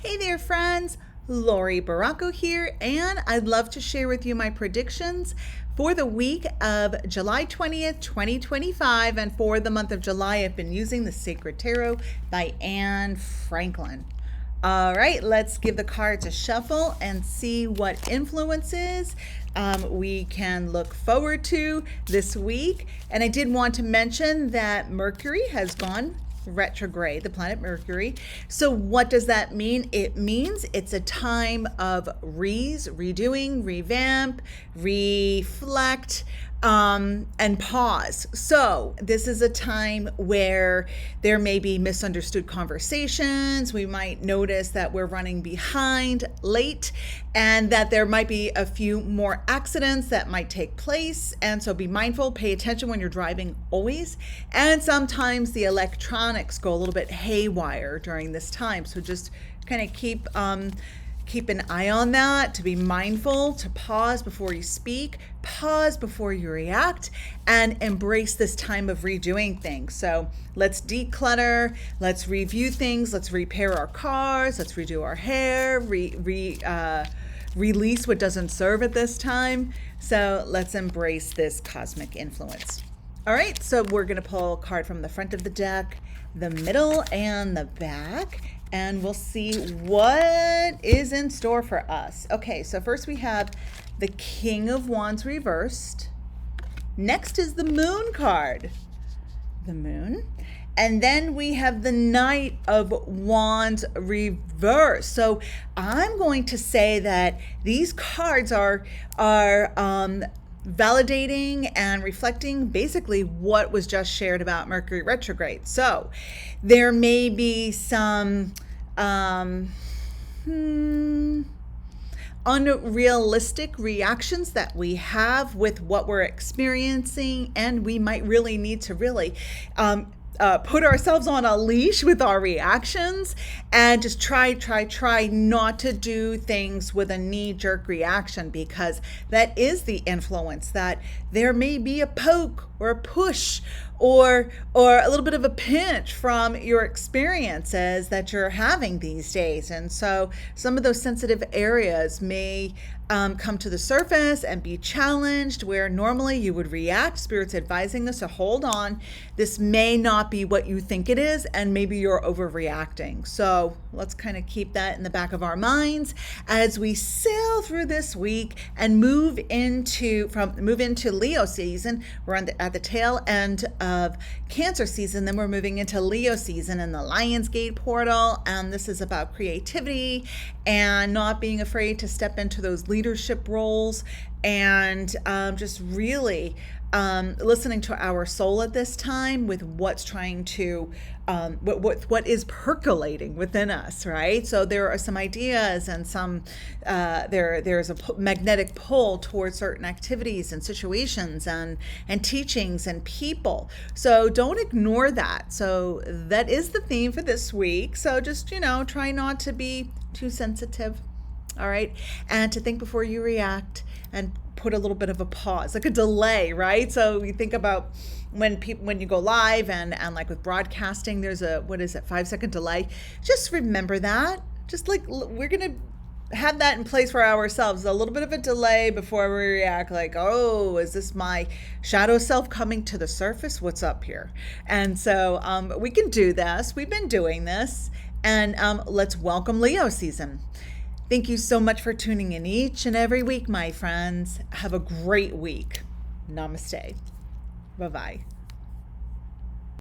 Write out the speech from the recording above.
Hey there, friends. Laurie Barraco here, and I'd love to share with you my predictions for the week of July 20th, 2025. And for the month of July, I've been using the Sacred Tarot by Anne Franklin. All right, let's give the cards a shuffle and see what influences we can look forward to this week. And I did want to mention that Mercury has gone retrograde, the planet Mercury. So what does that mean? It means it's a time of redoing, revamp, reflect, and pause. So this is a time where there may be misunderstood conversations. We might notice that we're running behind, late, and that there might be a few more accidents that might take place. And so be mindful, pay attention when you're driving always. And sometimes the electronics go a little bit haywire during this time. So just kind of keep an eye on that, to be mindful, to pause before you speak, pause before you react, and embrace this time of redoing things. So let's declutter, let's review things, let's repair our cars, let's redo our hair, release what doesn't serve at this time. So let's embrace this cosmic influence. All right, so we're going to pull a card from the front of the deck, the middle, and the back, and we'll see what is in store for us. Okay, so first we have the King of Wands reversed. Next is the Moon card, the Moon. And then we have the Knight of Wands reversed. So I'm going to say that these cards are validating and reflecting basically what was just shared about Mercury retrograde. So there may be some unrealistic reactions that we have with what we're experiencing, and we might really need to put ourselves on a leash with our reactions and just try not to do things with a knee-jerk reaction, because that is the influence, that there may be a poke or a push or a little bit of a pinch from your experiences that you're having these days. And so some of those sensitive areas may come to the surface and be challenged, where normally you would react. Spirit's advising us to hold on. This may not be what you think it is, and maybe you're overreacting. So let's kind of keep that in the back of our minds as we sail through this week and move into Leo season. We're at the tail end of Cancer season, then we're moving into Leo season in the Lionsgate portal, and this is about creativity and not being afraid to step into those leadership roles, and just really listening to our soul at this time with what's trying to what is percolating within us, right? So there are some ideas and some there's a magnetic pull towards certain activities and situations and teachings and people. So don't ignore that. So that is the theme for this week. So just try not to be too sensitive. All right. And to think before you react, and put a little bit of a pause, like a delay, right? So you think about when you go live and like with broadcasting, there's a 5-second delay. Just remember that. Just like we're going to have that in place for ourselves, a little bit of a delay before we react, like, oh, is this my shadow self coming to the surface? What's up here? And so we can do this. We've been doing this. And let's welcome Leo season. Thank you so much for tuning in each and every week, my friends. Have a great week. Namaste. Bye-bye.